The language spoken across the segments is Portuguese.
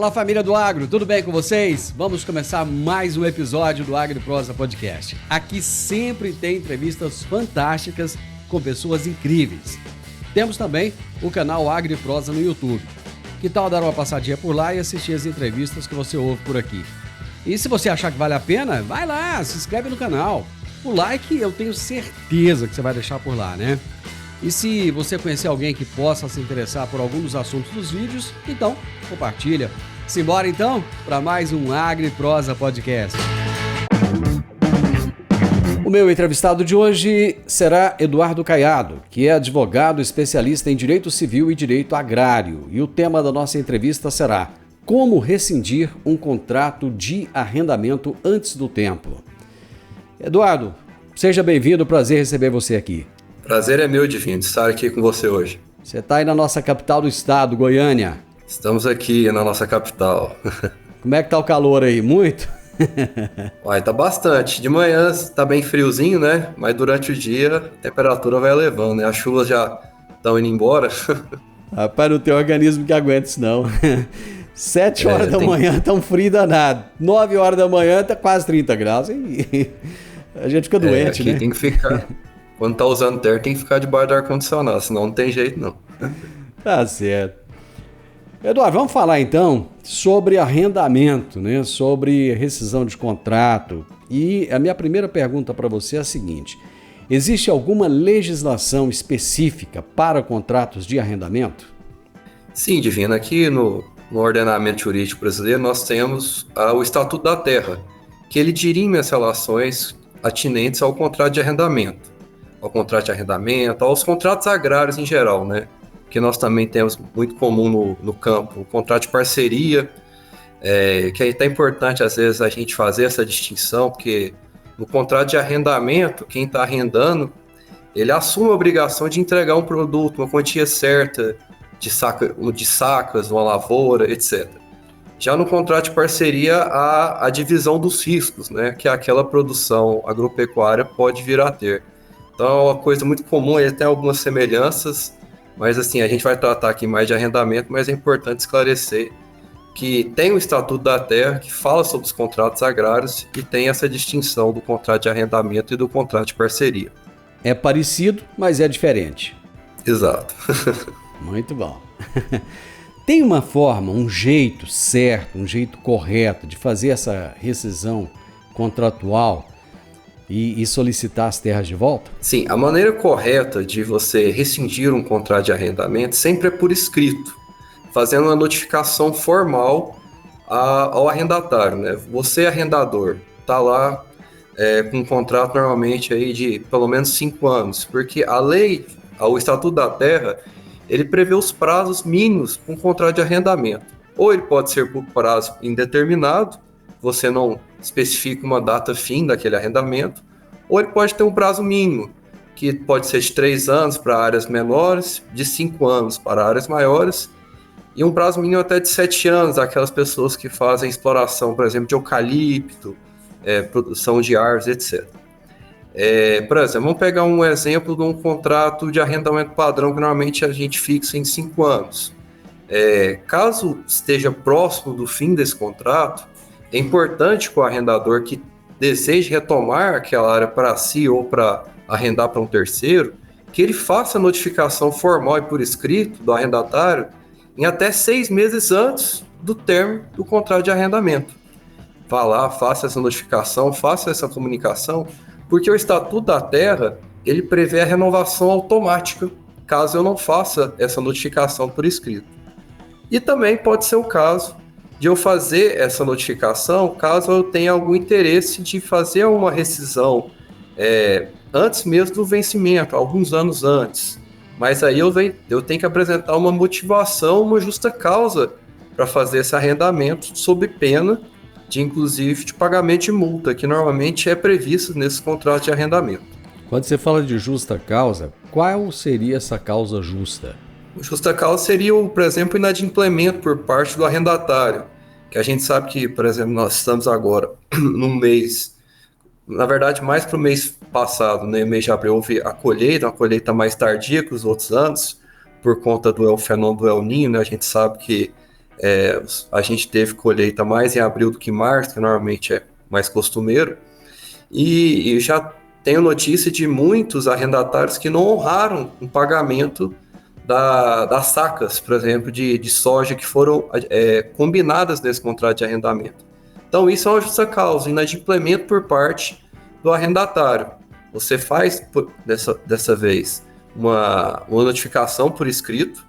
Fala, família do Agro, tudo bem com vocês? Vamos começar mais um episódio do AgriProsa Podcast. Aqui sempre tem entrevistas fantásticas com pessoas incríveis. Temos também o canal AgriProsa no YouTube. Que tal dar uma passadinha por lá e assistir as entrevistas que você ouve por aqui? E se você achar que vale a pena, vai lá, se inscreve no canal. O like eu tenho certeza que você vai deixar por lá, né? E se você conhecer alguém que possa se interessar por algum dos assuntos dos vídeos, então compartilha. Simbora então para mais um AgriProsa Podcast. O meu entrevistado de hoje será Eduardo Caiado, que é advogado especialista em direito civil e direito agrário. E o tema da nossa entrevista será: como rescindir um contrato de arrendamento antes do tempo. Eduardo, seja bem-vindo, prazer receber você aqui. Prazer é meu, Divino, estar aqui com você hoje. Você está aí na nossa capital do estado, Goiânia. Estamos aqui na nossa capital. Como é que tá o calor aí? Muito? Uai, tá bastante. De manhã tá bem friozinho, né? Mas durante o dia a temperatura vai elevando, né? As chuvas já estão indo embora. Rapaz, não tem organismo que aguente isso não. 7 horas da manhã tá um frio danado. 9 horas da manhã tá quase 30 graus. E a gente fica doente, aqui né? Tem que ficar... Quando tá usando terra, tem que ficar debaixo do ar-condicionado, senão não tem jeito, não. Tá certo. Eduardo, vamos falar então sobre arrendamento, né? Sobre rescisão de contrato. E a minha primeira pergunta para você é a seguinte: existe alguma legislação específica para contratos de arrendamento? Sim, Divino. Aqui no ordenamento jurídico brasileiro nós temos o Estatuto da Terra, que ele dirime as relações atinentes ao contrato de arrendamento. Ao contrato de arrendamento, aos contratos agrários em geral, né? Que nós também temos muito comum no campo, o contrato de parceria, que é até importante às vezes a gente fazer essa distinção, porque no contrato de arrendamento, quem está arrendando, ele assume a obrigação de entregar um produto, uma quantia certa de sacas, uma lavoura, etc. Já no contrato de parceria, a divisão dos riscos, né? Que aquela produção agropecuária pode vir a ter. Então é uma coisa muito comum, ele tem algumas semelhanças, mas assim, a gente vai tratar aqui mais de arrendamento, mas é importante esclarecer que tem o Estatuto da Terra que fala sobre os contratos agrários e tem essa distinção do contrato de arrendamento e do contrato de parceria. É parecido, mas é diferente. Exato. Muito bom. Tem uma forma, um jeito certo, um jeito correto de fazer essa rescisão contratual e solicitar as terras de volta? Sim, a maneira correta de você rescindir um contrato de arrendamento sempre é por escrito, fazendo uma notificação formal ao arrendatário, né? Você, arrendador, está lá com um contrato normalmente aí de pelo menos 5 anos, porque a lei, o Estatuto da Terra, ele prevê os prazos mínimos para um contrato de arrendamento. Ou ele pode ser por prazo indeterminado, você não especifica uma data fim daquele arrendamento, ou ele pode ter um prazo mínimo, que pode ser de 3 anos para áreas menores, de 5 anos para áreas maiores, e um prazo mínimo até de 7 anos, aquelas pessoas que fazem exploração, por exemplo, de eucalipto, produção de árvores, etc. Por exemplo, vamos pegar um exemplo de um contrato de arrendamento padrão que normalmente a gente fixa em 5 anos. Caso esteja próximo do fim desse contrato, é importante que o arrendador que deseje retomar aquela área para si ou para arrendar para um terceiro, que ele faça a notificação formal e por escrito do arrendatário em até 6 meses antes do término do contrato de arrendamento. Vá lá, faça essa notificação, faça essa comunicação, porque o Estatuto da Terra, ele prevê a renovação automática, caso eu não faça essa notificação por escrito. E também pode ser o caso de eu fazer essa notificação caso eu tenha algum interesse de fazer uma rescisão antes mesmo do vencimento, alguns anos antes. Mas aí eu tenho que apresentar uma motivação, uma justa causa para fazer esse arrendamento, sob pena de, inclusive, de pagamento de multa, que normalmente é previsto nesse contrato de arrendamento. Quando você fala de justa causa, qual seria essa causa justa? Justa causa seria, por exemplo, o inadimplemento por parte do arrendatário, que a gente sabe que, por exemplo, nós estamos agora num mês, na verdade mais para o mês passado, né, mês de abril, houve a colheita, uma colheita mais tardia que os outros anos, por conta do fenômeno do El Niño, né, a gente sabe que A gente teve colheita mais em abril do que março, que normalmente é mais costumeiro, e já tenho notícia de muitos arrendatários que não honraram o pagamento das sacas, por exemplo, de soja que foram combinadas nesse contrato de arrendamento. Então, isso é uma justa causa, inadimplemento por parte do arrendatário. Você faz, dessa vez, uma notificação por escrito,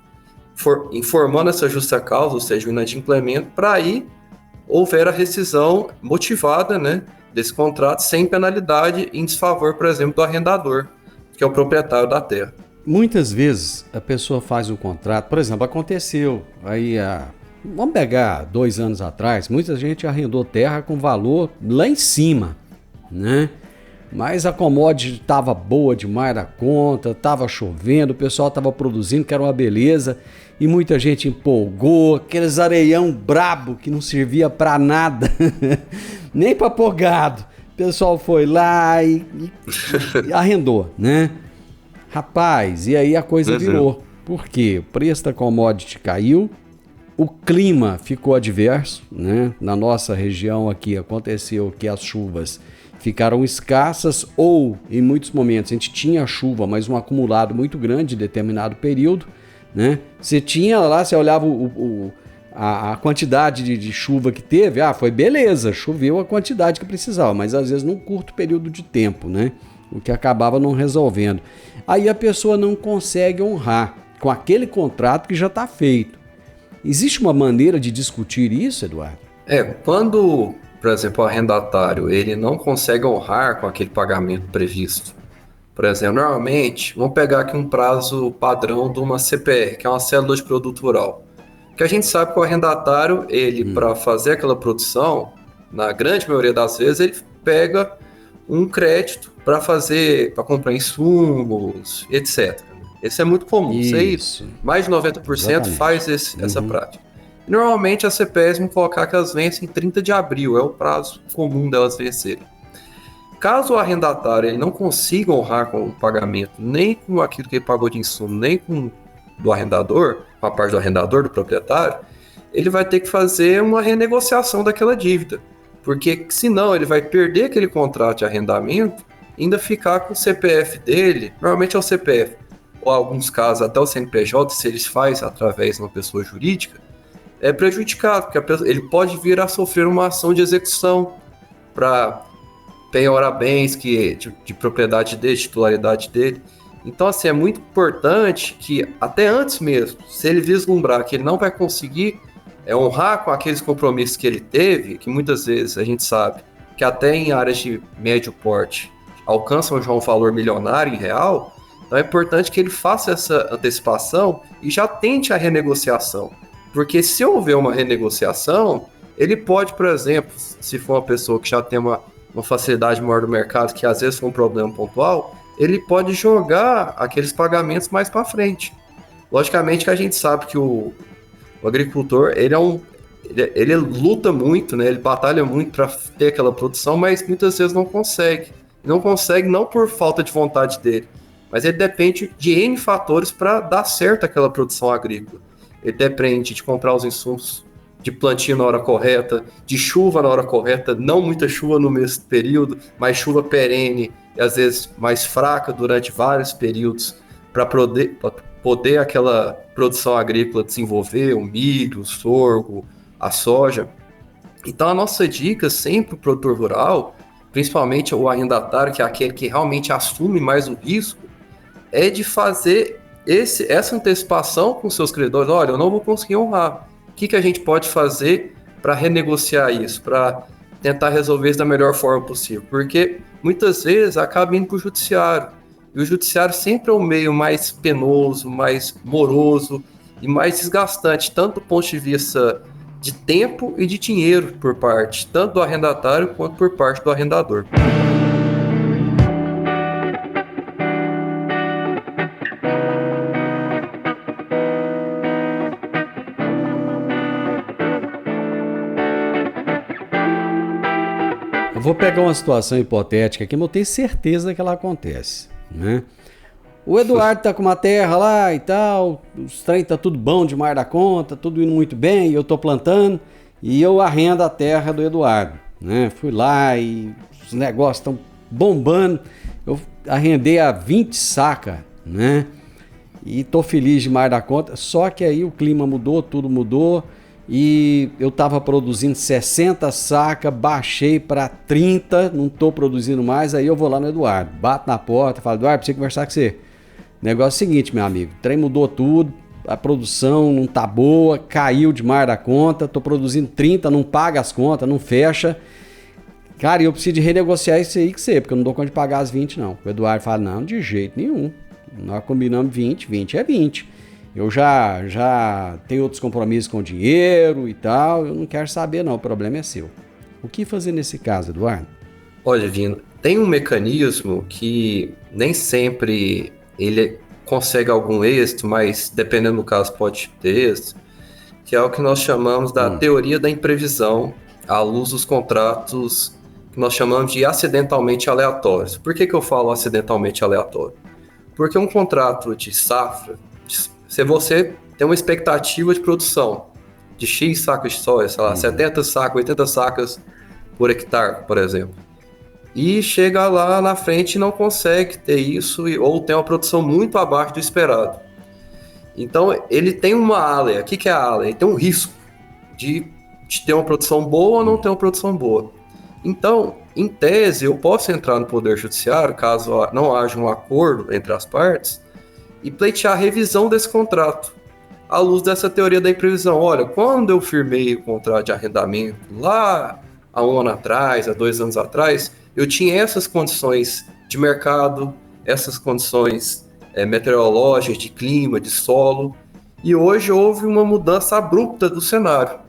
informando essa justa causa, ou seja, o inadimplemento, para aí houver a rescisão motivada, né, desse contrato sem penalidade em desfavor, por exemplo, do arrendador, que é o proprietário da terra. Muitas vezes a pessoa faz um contrato, por exemplo, aconteceu aí vamos pegar 2 anos atrás, muita gente arrendou terra com valor lá em cima, né? Mas a commodity estava boa demais da conta, estava chovendo, o pessoal estava produzindo, que era uma beleza, e muita gente empolgou, aqueles areião brabo que não servia para nada, nem para pôr gado. O pessoal foi lá e arrendou, né? Rapaz, e aí a coisa virou. Por quê? O preço da commodity caiu, o clima ficou adverso, né? Na nossa região aqui aconteceu que as chuvas ficaram escassas, ou em muitos momentos a gente tinha chuva, mas um acumulado muito grande em determinado período, né? Você tinha lá, você olhava a quantidade de chuva que teve, foi beleza, choveu a quantidade que precisava, mas às vezes num curto período de tempo, né? O que acabava não resolvendo. Aí a pessoa não consegue honrar com aquele contrato que já está feito. Existe uma maneira de discutir isso, Eduardo? Quando, por exemplo, o arrendatário ele não consegue honrar com aquele pagamento previsto. Por exemplo, normalmente, vamos pegar aqui um prazo padrão de uma CPR, que é uma célula de produto rural. Que a gente sabe que o arrendatário, para fazer aquela produção, na grande maioria das vezes, ele pega um crédito para comprar insumos, etc. Isso é muito comum. Isso. Mais de 90% exatamente. Faz essa prática. Normalmente as CPS vão colocar que elas vencem em 30 de abril, é o prazo comum delas vencerem. Caso o arrendatário ele não consiga honrar com o pagamento, nem com aquilo que ele pagou de insumo, nem com do arrendador, com a parte do arrendador, do proprietário, ele vai ter que fazer uma renegociação daquela dívida. Porque senão ele vai perder aquele contrato de arrendamento e ainda ficar com o CPF dele, normalmente é o CPF, ou em alguns casos até o CNPJ, se eles fazem através de uma pessoa jurídica, é prejudicado, porque ele pode vir a sofrer uma ação de execução para penhorar bens de propriedade dele, titularidade dele. Então, assim, é muito importante que, até antes mesmo, se ele vislumbrar que ele não vai conseguir honrar com aqueles compromissos que ele teve, que muitas vezes a gente sabe que até em áreas de médio porte alcançam já um valor milionário em real, então é importante que ele faça essa antecipação e já tente a renegociação. Porque se houver uma renegociação, ele pode, por exemplo, se for uma pessoa que já tem uma facilidade maior do mercado, que às vezes for um problema pontual, ele pode jogar aqueles pagamentos mais para frente. Logicamente que a gente sabe que o agricultor, ele luta muito, né? Ele batalha muito para ter aquela produção, mas muitas vezes não consegue. Não consegue não por falta de vontade dele, mas ele depende de N fatores para dar certo aquela produção agrícola. Ele depende de comprar os insumos de plantio na hora correta, de chuva na hora correta, não muita chuva no mesmo período, mas chuva perene e às vezes mais fraca durante vários períodos para poder aquela produção agrícola desenvolver, o milho, o sorgo, a soja. Então a nossa dica sempre para o produtor rural, principalmente o arrendatário, que é aquele que realmente assume mais o risco, é de fazer essa antecipação com seus credores. Olha, eu não vou conseguir honrar. O que a gente pode fazer para renegociar isso, para tentar resolver isso da melhor forma possível? Porque muitas vezes acaba indo para o judiciário. E o judiciário sempre é o meio mais penoso, mais moroso e mais desgastante, tanto do ponto de vista de tempo e de dinheiro por parte, tanto do arrendatário quanto por parte do arrendador. Eu vou pegar uma situação hipotética aqui, mas eu tenho certeza que ela acontece, né? O Eduardo tá com uma terra lá e tal, os trem tá tudo bom demais da conta, tudo indo muito bem, eu tô plantando e eu arrendo a terra do Eduardo, né? Fui lá e os negócios estão bombando, eu arrendei a 20 saca, né? E tô feliz demais da conta, só que aí o clima mudou, tudo mudou e eu tava produzindo 60 sacas, baixei para 30, não tô produzindo mais, aí eu vou lá no Eduardo, bato na porta, falo, Eduardo, preciso conversar com você. O negócio é o seguinte, meu amigo, o trem mudou tudo, a produção não tá boa, caiu demais da conta, tô produzindo 30, não paga as contas, não fecha. Cara, eu preciso de renegociar isso aí com você, porque eu não dou conta de pagar as 20 não. O Eduardo fala, não, de jeito nenhum, nós combinamos 20, 20 é 20. Eu já tenho outros compromissos com o dinheiro e tal, eu não quero saber não, o problema é seu. O que fazer nesse caso, Eduardo? Olha, Vino, tem um mecanismo que nem sempre ele consegue algum êxito, mas dependendo do caso pode ter êxito, que é o que nós chamamos da teoria da imprevisão à luz dos contratos que nós chamamos de acidentalmente aleatórios. Por que eu falo acidentalmente aleatório? Porque um contrato de safra, se você tem uma expectativa de produção de X sacas de soja, sei lá, 70 sacas, 80 sacas por hectare, por exemplo, e chega lá na frente e não consegue ter isso, ou tem uma produção muito abaixo do esperado. Então, ele tem uma área. O que é a área? Ele tem um risco de ter uma produção boa ou não ter uma produção boa. Então, em tese, eu posso entrar no Poder Judiciário, caso não haja um acordo entre as partes, e pleitear a revisão desse contrato, à luz dessa teoria da imprevisão. Olha, quando eu firmei o contrato de arrendamento lá há um ano atrás, há 2 anos atrás, eu tinha essas condições de mercado, essas condições meteorológicas, de clima, de solo, e hoje houve uma mudança abrupta do cenário.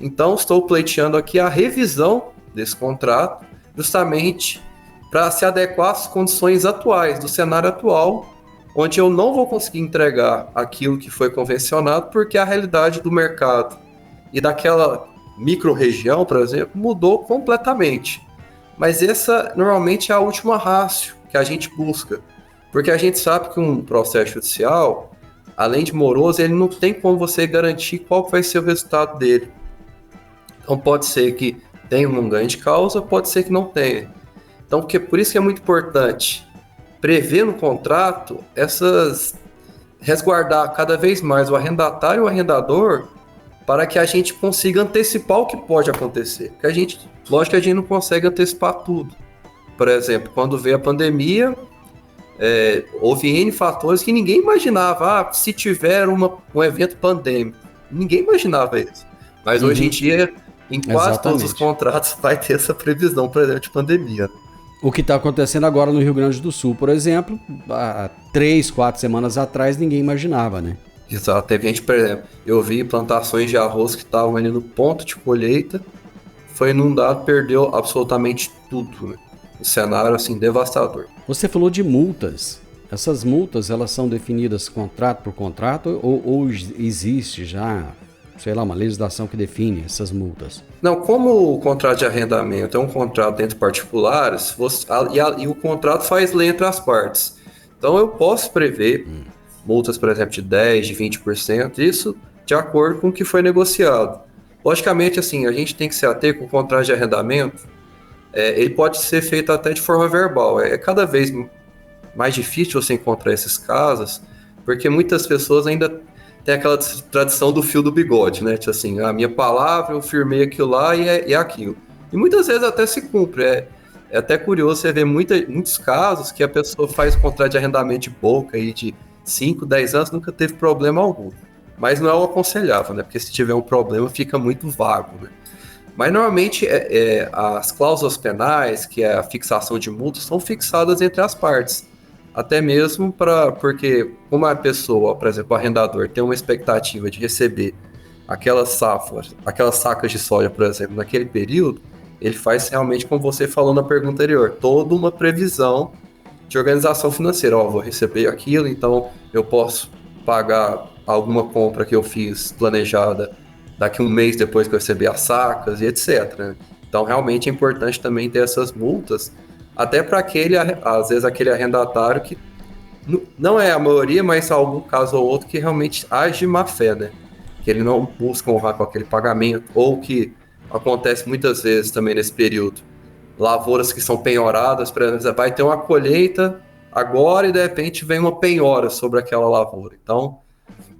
Então, estou pleiteando aqui a revisão desse contrato, justamente para se adequar às condições atuais, do cenário atual, onde eu não vou conseguir entregar aquilo que foi convencionado, porque a realidade do mercado e daquela micro-região, por exemplo, mudou completamente. Mas essa, normalmente, é a última ratio que a gente busca, porque a gente sabe que um processo judicial, além de moroso, ele não tem como você garantir qual vai ser o resultado dele. Então, pode ser que tenha um ganho de causa, pode ser que não tenha. Então, por isso que é muito importante prever no contrato resguardar cada vez mais o arrendatário e o arrendador para que a gente consiga antecipar o que pode acontecer. Porque lógico que a gente não consegue antecipar tudo. Por exemplo, quando veio a pandemia, houve N fatores que ninguém imaginava. Se tiver um evento pandêmico, ninguém imaginava isso. Mas hoje em dia, em quase todos os contratos, vai ter essa previsão, por exemplo, de pandemia. O que está acontecendo agora no Rio Grande do Sul, por exemplo, há 3, 4 semanas atrás, ninguém imaginava, né? Exato. Teve gente, por exemplo, eu vi plantações de arroz que estavam ali no ponto de colheita, foi inundado, perdeu absolutamente tudo, né? Um cenário, assim, devastador. Você falou de multas. Essas multas, elas são definidas contrato por contrato ou existe já, sei lá, uma legislação que define essas multas? Não, como o contrato de arrendamento é um contrato entre particulares, e o contrato faz lei entre as partes. Então eu posso prever multas, por exemplo, de 10%, de 20%, isso de acordo com o que foi negociado. Logicamente, assim, a gente tem que se ater com o contrato de arrendamento, ele pode ser feito até de forma verbal. É cada vez mais difícil você encontrar esses casos, porque muitas pessoas ainda tem aquela tradição do fio do bigode, né? Tipo assim, a minha palavra, eu firmei aquilo lá e é aquilo. E muitas vezes até se cumpre. É até curioso você ver muitos casos que a pessoa faz contrato de arrendamento de boca aí de 5, 10 anos, nunca teve problema algum. Mas não é o aconselhável, né? Porque se tiver um problema, fica muito vago, né? Mas normalmente as cláusulas penais, que é a fixação de multas, são fixadas entre as partes. Até mesmo porque como a pessoa, por exemplo, o arrendador, tem uma expectativa de receber aquelas sacas de soja, por exemplo, naquele período, ele faz realmente, como você falou na pergunta anterior, toda uma previsão de organização financeira. Vou receber aquilo, então eu posso pagar alguma compra que eu fiz planejada daqui um mês depois que eu receber as sacas e etc, né? Então, realmente é importante também ter essas multas, até para às vezes, aquele arrendatário que Não é a maioria, mas há algum caso ou outro que realmente age de má fé, né? Que ele não busca honrar com aquele pagamento, ou que acontece muitas vezes também nesse período. Lavouras que são penhoradas, por exemplo, vai ter uma colheita agora e de repente vem uma penhora sobre aquela lavoura. Então,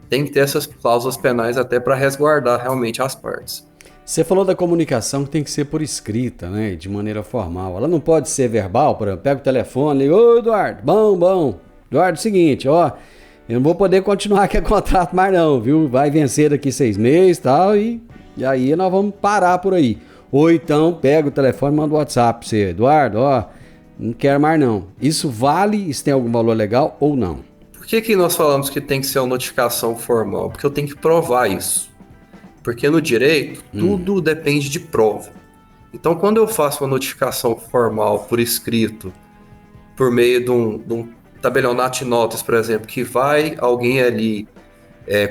tem que ter essas cláusulas penais até para resguardar realmente as partes. Você falou da comunicação que tem que ser por escrita, né? De maneira formal. Ela não pode ser verbal, por exemplo, pega o telefone e liga, ô Eduardo, bom. Eduardo, seguinte, ó, eu não vou poder continuar aqui o contrato mais não, viu? Vai vencer daqui 6 meses tal, e aí nós vamos parar por aí. Ou então pega o telefone e manda o WhatsApp pra você, Eduardo, ó, não quero mais não. Isso vale? Isso tem algum valor legal ou não? Por que nós falamos que tem que ser uma notificação formal? Porque eu tenho que provar isso. Porque no direito, tudo depende de prova. Então, quando eu faço uma notificação formal por escrito, por meio de um tabelionato de notas, por exemplo, que vai alguém ali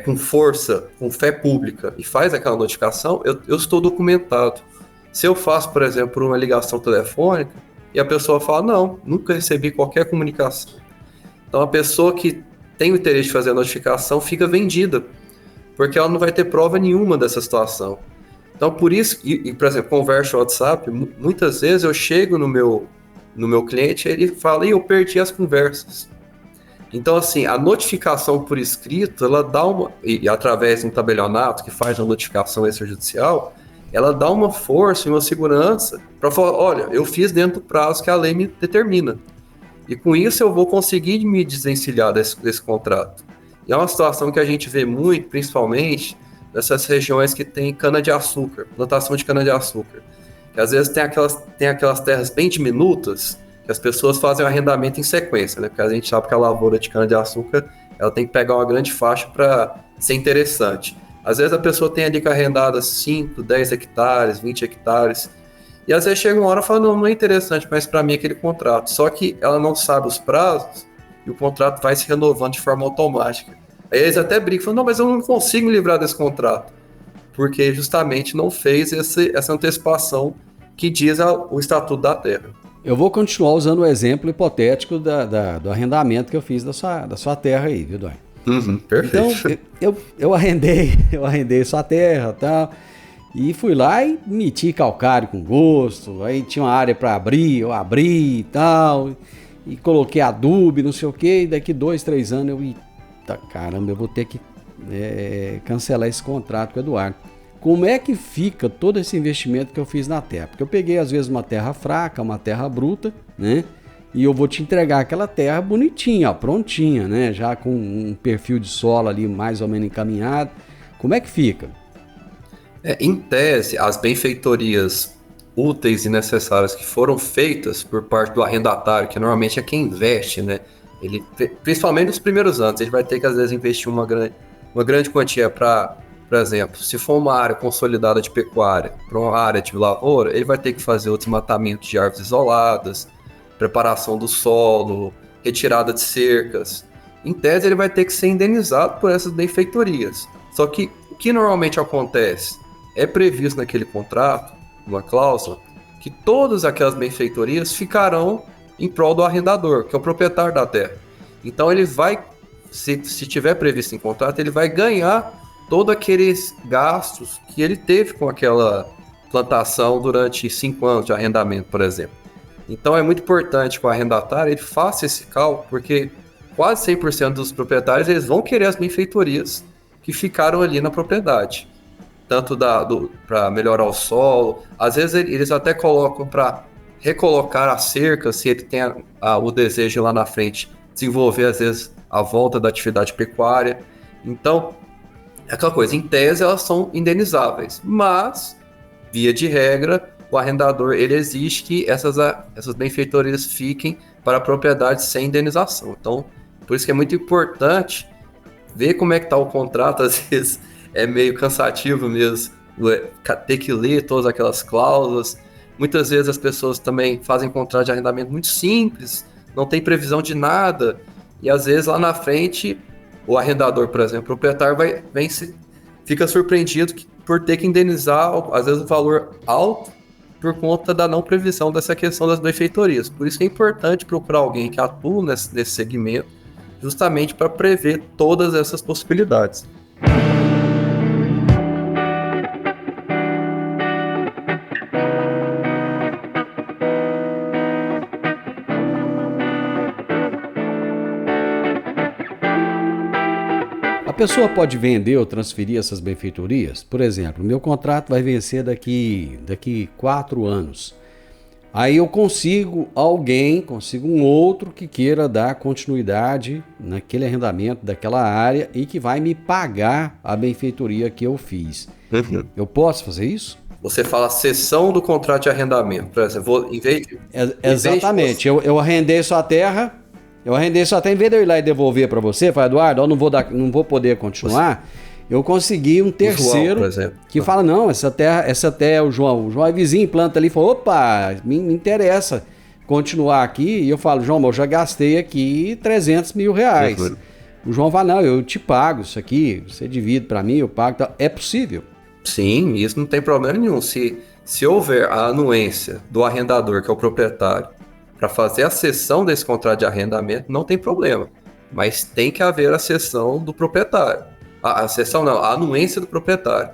com força, com fé pública, e faz aquela notificação, eu estou documentado. Se eu faço, por exemplo, por uma ligação telefônica, e a pessoa fala, não, nunca recebi qualquer comunicação. Então, a pessoa que tem o interesse de fazer a notificação fica vendida, porque ela não vai ter prova nenhuma dessa situação. Então, por isso, por exemplo, conversa no WhatsApp, muitas vezes eu chego no meu cliente e ele fala, eu perdi as conversas. Então, assim, a notificação por escrito, ela dá e através de um tabelionato que faz a notificação extrajudicial, ela dá uma força e uma segurança para falar, olha, eu fiz dentro do prazo que a lei me determina. E com isso eu vou conseguir me desvencilhar desse contrato. E é uma situação que a gente vê muito, principalmente nessas regiões que tem cana-de-açúcar, plantação de cana-de-açúcar. Que às vezes tem aquelas terras bem diminutas, que as pessoas fazem o arrendamento em sequência, né? Porque a gente sabe que a lavoura de cana-de-açúcar, ela tem que pegar uma grande faixa para ser interessante. Às vezes a pessoa tem ali que arrendada 5, 10 hectares, 20 hectares, e às vezes chega uma hora e fala, não é interessante, mas para mim aquele contrato. Só que ela não sabe os prazos, e o contrato vai se renovando de forma automática. Aí eles até brincam, falam, não, mas eu não consigo me livrar desse contrato, porque justamente não fez essa antecipação que diz o Estatuto da Terra. Eu vou continuar usando o exemplo hipotético do arrendamento que eu fiz da sua terra aí, viu, Dói? Perfeito. Então, eu arrendei sua terra e tal, e fui lá e meti calcário com gosto, aí tinha uma área para abrir, eu abri e tal, e coloquei adubo, não sei o que, e daqui 2, 3 anos caramba, eu vou ter que cancelar esse contrato com o Eduardo. Como é que fica todo esse investimento que eu fiz na terra? Porque eu peguei às vezes uma terra fraca, uma terra bruta, né? E eu vou te entregar aquela terra bonitinha, ó, prontinha, né? Já com um perfil de solo ali mais ou menos encaminhado. Como é que fica? Em tese, as benfeitorias úteis e necessárias que foram feitas por parte do arrendatário, que normalmente é quem investe, né? Ele, principalmente nos primeiros anos, ele vai ter que às vezes investir uma grande quantia para, por exemplo, se for uma área consolidada de pecuária, para uma área de lavoura, ele vai ter que fazer o desmatamento de árvores isoladas, preparação do solo, retirada de cercas. Em tese, ele vai ter que ser indenizado por essas benfeitorias. Só que o que normalmente acontece? É previsto naquele contrato, uma cláusula, que todas aquelas benfeitorias ficarão em prol do arrendador, que é o proprietário da terra. Então ele vai, se tiver previsto em contrato, ele vai ganhar todos aqueles gastos que ele teve com aquela plantação durante 5 anos de arrendamento, por exemplo. Então é muito importante que o arrendatário ele faça esse cálculo, porque quase 100% dos proprietários eles vão querer as benfeitorias que ficaram ali na propriedade. Tanto para melhorar o solo, às vezes eles até colocam para recolocar a cerca, se ele tem o desejo lá na frente, desenvolver às vezes a volta da atividade pecuária. Então, é aquela coisa, em tese elas são indenizáveis, mas, via de regra, o arrendador ele exige que essas benfeitorias fiquem para a propriedade sem indenização. Então, por isso que é muito importante ver como é que está o contrato, às vezes é meio cansativo mesmo, ter que ler todas aquelas cláusulas. Muitas vezes as pessoas também fazem contrato de arrendamento muito simples, não tem previsão de nada, e às vezes lá na frente, o arrendador, por exemplo, o proprietário fica surpreendido por ter que indenizar, às vezes, um valor alto por conta da não previsão dessa questão das benfeitorias. Por isso que é importante procurar alguém que atua nesse segmento justamente para prever todas essas possibilidades. A pessoa pode vender ou transferir essas benfeitorias? Por exemplo, meu contrato vai vencer daqui 4 anos. Aí eu consigo um outro que queira dar continuidade naquele arrendamento daquela área e que vai me pagar a benfeitoria que eu fiz. Eu posso fazer isso? Você fala cessão do contrato de arrendamento. Por exemplo, Exatamente. Eu arrendei sua terra, em vez de eu ir lá e devolver para você, fala, Eduardo, eu não vou poder continuar. Eu consegui um terceiro João, que fala, não, essa terra é o João é vizinho, planta ali, falou, opa, me interessa continuar aqui. E eu falo, João, eu já gastei aqui 300 mil reais. O João fala, não, eu te pago isso aqui, você divide para mim, eu pago. É possível? Sim, isso não tem problema nenhum. Se houver a anuência do arrendador, que é o proprietário, para fazer a cessão desse contrato de arrendamento, não tem problema. Mas tem que haver a cessão do proprietário. A cessão não, a anuência do proprietário.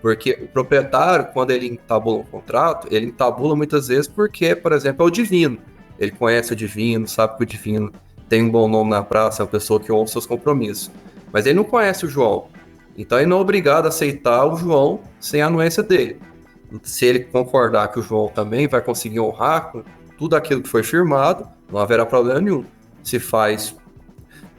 Porque o proprietário, quando ele entabula um contrato, ele entabula muitas vezes porque, por exemplo, é o divino. Ele conhece o divino, sabe que o divino tem um bom nome na praça, é uma pessoa que honra seus compromissos. Mas ele não conhece o João. Então ele não é obrigado a aceitar o João sem a anuência dele. Se ele concordar que o João também vai conseguir honrar com tudo aquilo que foi firmado, não haverá problema nenhum. Se faz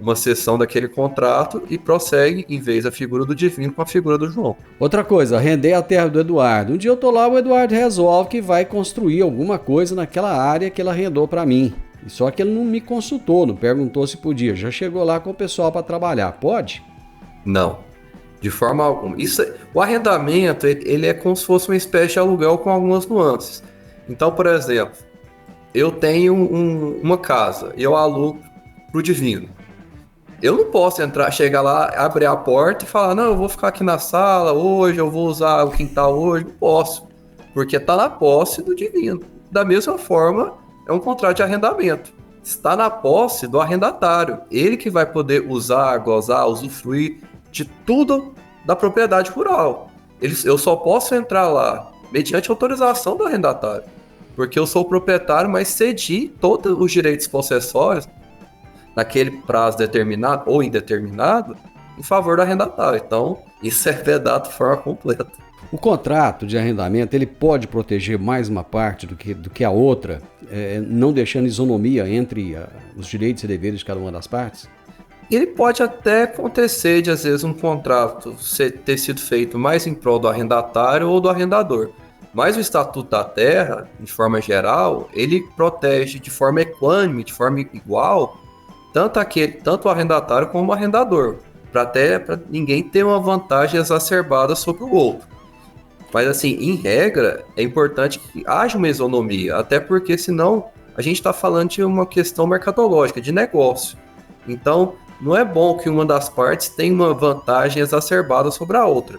uma cessão daquele contrato e prossegue, em vez da figura do divino, com a figura do João. Outra coisa, arrendei a terra do Eduardo. Um dia eu tô lá, o Eduardo resolve que vai construir alguma coisa naquela área que ele arrendou para mim. Só que ele não me consultou, não perguntou se podia. Já chegou lá com o pessoal para trabalhar. Pode? Não, de forma alguma. O arrendamento, ele é como se fosse uma espécie de aluguel com algumas nuances. Então, por exemplo, eu tenho uma casa e eu alugo pro divino. Eu não posso chegar lá, abrir a porta e falar, não, eu vou ficar aqui na sala hoje, eu vou usar o quintal hoje. Não posso, porque está na posse do divino. Da mesma forma, é um contrato de arrendamento. Está na posse do arrendatário. Ele que vai poder usar, gozar, usufruir de tudo da propriedade rural. Eu só posso entrar lá mediante autorização do arrendatário, porque eu sou o proprietário, mas cedi todos os direitos possessórios naquele prazo determinado ou indeterminado, em favor do arrendatário. Então, isso é vedado de forma completa. O contrato de arrendamento, ele pode proteger mais uma parte do que a outra, não deixando isonomia entre os direitos e deveres de cada uma das partes? Ele pode até acontecer de, às vezes, um contrato ter sido feito mais em prol do arrendatário ou do arrendador. Mas o Estatuto da Terra, de forma geral, ele protege de forma equânime, de forma igual, tanto o arrendatário como o arrendador, para ninguém ter uma vantagem exacerbada sobre o outro. Mas assim, em regra, é importante que haja uma isonomia, até porque senão a gente está falando de uma questão mercadológica, de negócio. Então, não é bom que uma das partes tenha uma vantagem exacerbada sobre a outra.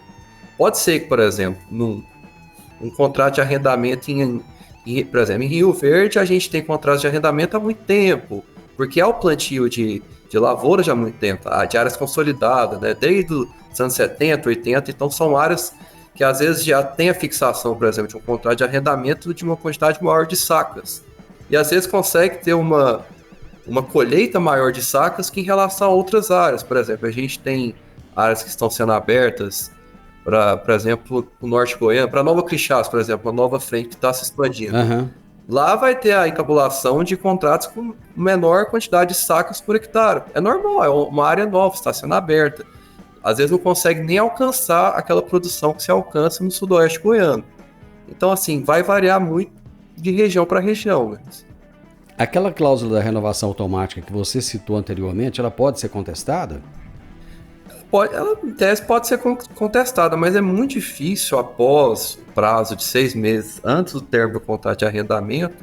Pode ser que, por exemplo, um contrato de arrendamento, por exemplo, em Rio Verde, a gente tem contratos de arrendamento há muito tempo, porque é o plantio de lavouras já há muito tempo, de áreas consolidadas, né? Desde os anos 70, 80, então são áreas que às vezes já tem a fixação, por exemplo, de um contrato de arrendamento de uma quantidade maior de sacas. E às vezes consegue ter uma colheita maior de sacas que em relação a outras áreas. Por exemplo, a gente tem áreas que estão sendo abertas, por exemplo, o norte goiano, para Nova Crixás, por exemplo, uma nova frente que está se expandindo. Uhum. Lá vai ter a encabulação de contratos com menor quantidade de sacas por hectare. É normal, é uma área nova, está sendo aberta. Às vezes não consegue nem alcançar aquela produção que se alcança no sudoeste goiano. Então, assim, vai variar muito de região para região. Né? Aquela cláusula da renovação automática que você citou anteriormente, ela pode ser contestada? Ela, em tese, pode ser contestada, mas é muito difícil, após o prazo de 6 meses, antes do término do contrato de arrendamento,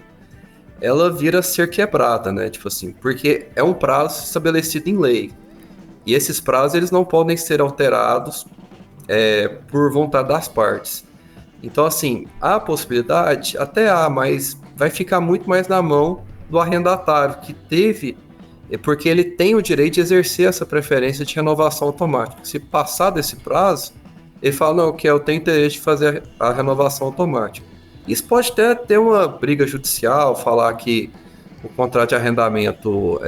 ela vir a ser quebrada, né? Tipo assim, porque é um prazo estabelecido em lei. E esses prazos, eles não podem ser alterados por vontade das partes. Então, assim, há possibilidade? Até há, mas vai ficar muito mais na mão do arrendatário, que teve porque ele tem o direito de exercer essa preferência de renovação automática. Se passar desse prazo, ele fala, não, que eu tenho interesse de fazer a renovação automática. Isso pode até ter uma briga judicial, falar que o contrato de arrendamento,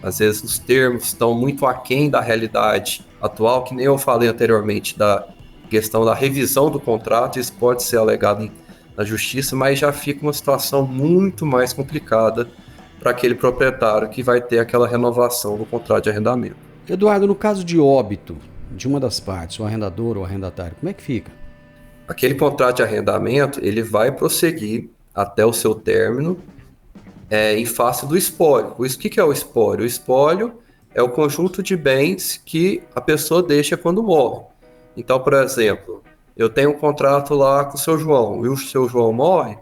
às vezes os termos estão muito aquém da realidade atual, que nem eu falei anteriormente da questão da revisão do contrato, isso pode ser alegado na justiça, mas já fica uma situação muito mais complicada para aquele proprietário que vai ter aquela renovação do contrato de arrendamento. Eduardo, no caso de óbito de uma das partes, o arrendador ou o arrendatário, como é que fica? Aquele contrato de arrendamento, ele vai prosseguir até o seu término em face do espólio. O que é o espólio? O espólio é o conjunto de bens que a pessoa deixa quando morre. Então, por exemplo, eu tenho um contrato lá com o seu João, e o seu João morre,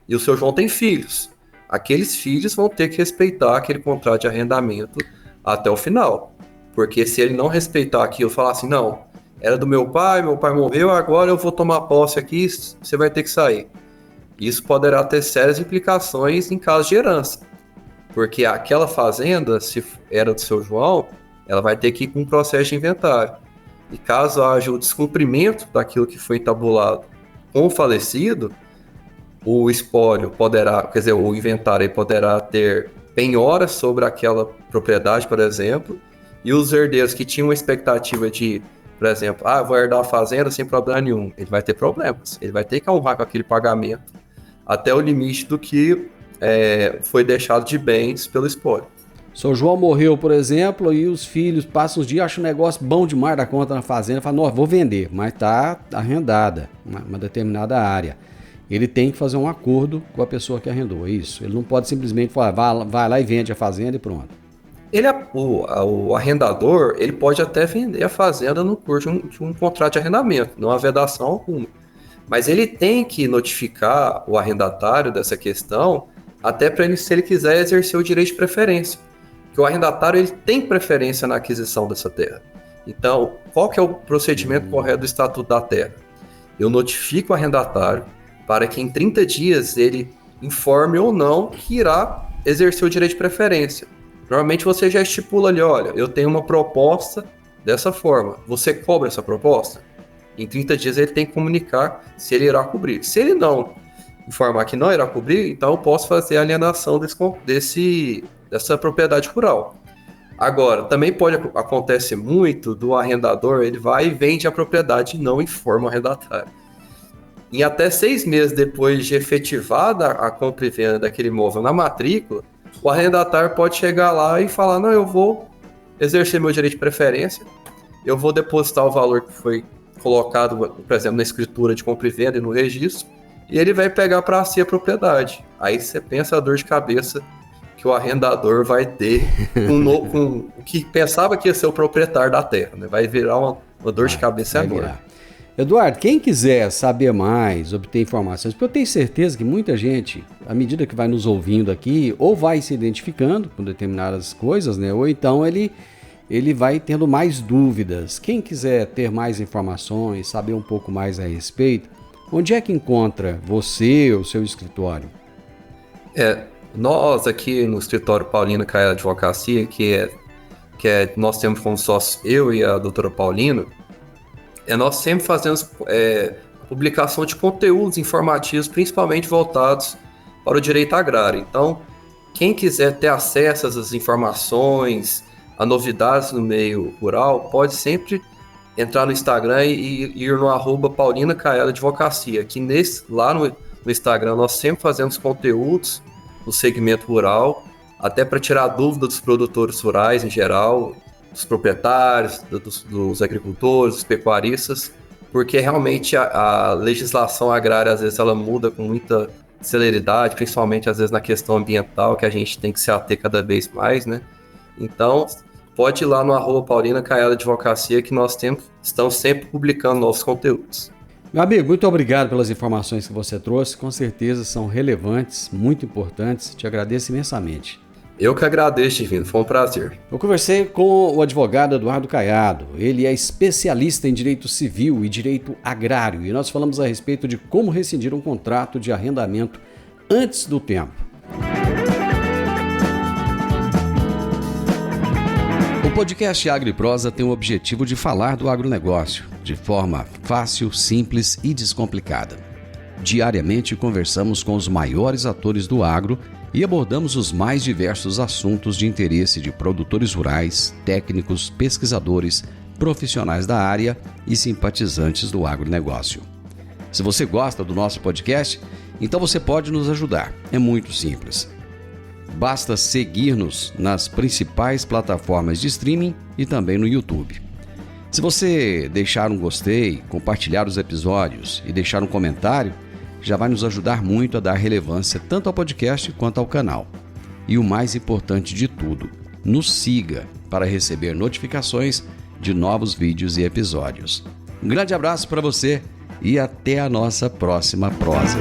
e o seu João tem filhos. Aqueles filhos vão ter que respeitar aquele contrato de arrendamento até o final. Porque se ele não respeitar aquilo, falar assim, não, era do meu pai morreu, agora eu vou tomar posse aqui, você vai ter que sair. Isso poderá ter sérias implicações em caso de herança. Porque aquela fazenda, se era do seu João, ela vai ter que ir com um processo de inventário. E caso haja o descumprimento daquilo que foi tabulado com o falecido, o espólio poderá, quer dizer, o inventário poderá ter penhoras sobre aquela propriedade, por exemplo, e os herdeiros que tinham uma expectativa de, por exemplo, vou herdar a fazenda sem problema nenhum, ele vai ter problemas, ele vai ter que honrar com aquele pagamento até o limite do que foi deixado de bens pelo espólio. Seu João morreu, por exemplo, e os filhos passam os dias, acham um negócio bom demais da conta na fazenda, falam, vou vender, mas está arrendada, uma determinada área. Ele tem que fazer um acordo com a pessoa que arrendou, é isso. Ele não pode simplesmente falar, vai lá e vende a fazenda e pronto. O arrendador, ele pode até vender a fazenda no curso de um contrato de arrendamento, não há vedação alguma. Mas ele tem que notificar o arrendatário dessa questão, até para ele, se ele quiser exercer o direito de preferência. Porque o arrendatário, ele tem preferência na aquisição dessa terra. Então, qual que é o procedimento correto do Estatuto da Terra? Eu notifico o arrendatário para que em 30 dias ele informe ou não que irá exercer o direito de preferência. Normalmente você já estipula ali, olha, eu tenho uma proposta dessa forma, você cobra essa proposta? Em 30 dias ele tem que comunicar se ele irá cobrir. Se ele não informar que não irá cobrir, então eu posso fazer a alienação dessa propriedade rural. Agora, também acontece muito do arrendador, ele vai e vende a propriedade e não informa o arrendatário. Em até 6 meses depois de efetivada a compra e venda daquele imóvel na matrícula, o arrendatário pode chegar lá e falar, não, eu vou exercer meu direito de preferência, eu vou depositar o valor que foi colocado, por exemplo, na escritura de compra e venda e no registro, e ele vai pegar para si a propriedade. Aí você pensa a dor de cabeça que o arrendador vai ter com o que pensava que ia ser o proprietário da terra, né? Vai virar uma dor de cabeça enorme. Eduardo, quem quiser saber mais, obter informações, porque eu tenho certeza que muita gente, à medida que vai nos ouvindo aqui, ou vai se identificando com determinadas coisas, né? Ou então ele vai tendo mais dúvidas. Quem quiser ter mais informações, saber um pouco mais a respeito, onde é que encontra você ou seu escritório? Nós aqui no escritório Paulina Caela Advocacia, nós temos como sócio eu e a doutora Paulina, nós sempre fazemos publicação de conteúdos informativos, principalmente voltados para o direito agrário. Então, quem quiser ter acesso a essas informações, a novidades no meio rural, pode sempre entrar no Instagram e ir no @Paulina Caela Advocacia, que lá no Instagram nós sempre fazemos conteúdos no segmento rural, até para tirar dúvida dos produtores rurais em geral, dos proprietários, dos agricultores, dos pecuaristas, porque realmente a legislação agrária, às vezes, ela muda com muita celeridade, principalmente, às vezes, na questão ambiental, que a gente tem que se ater cada vez mais, né? Então, pode ir lá no @Paulina Caela Advocacia, que nós estamos sempre publicando novos conteúdos. Meu amigo, muito obrigado pelas informações que você trouxe, com certeza são relevantes, muito importantes, te agradeço imensamente. Eu que agradeço, Divino, foi um prazer. Eu conversei com o advogado Eduardo Caiado, ele é especialista em direito civil e direito agrário, e nós falamos a respeito de como rescindir um contrato de arrendamento antes do tempo. podcast Agro e Prosa tem o objetivo de falar do agronegócio de forma fácil, simples e descomplicada. Diariamente conversamos com os maiores atores do agro e abordamos os mais diversos assuntos de interesse de produtores rurais, técnicos, pesquisadores, profissionais da área e simpatizantes do agronegócio. Se você gosta do nosso podcast, então você pode nos ajudar. É muito simples. Basta seguir-nos nas principais plataformas de streaming e também no YouTube. Se você deixar um gostei, compartilhar os episódios e deixar um comentário, já vai nos ajudar muito a dar relevância tanto ao podcast quanto ao canal. E o mais importante de tudo, nos siga para receber notificações de novos vídeos e episódios. Um grande abraço para você e até a nossa próxima prosa.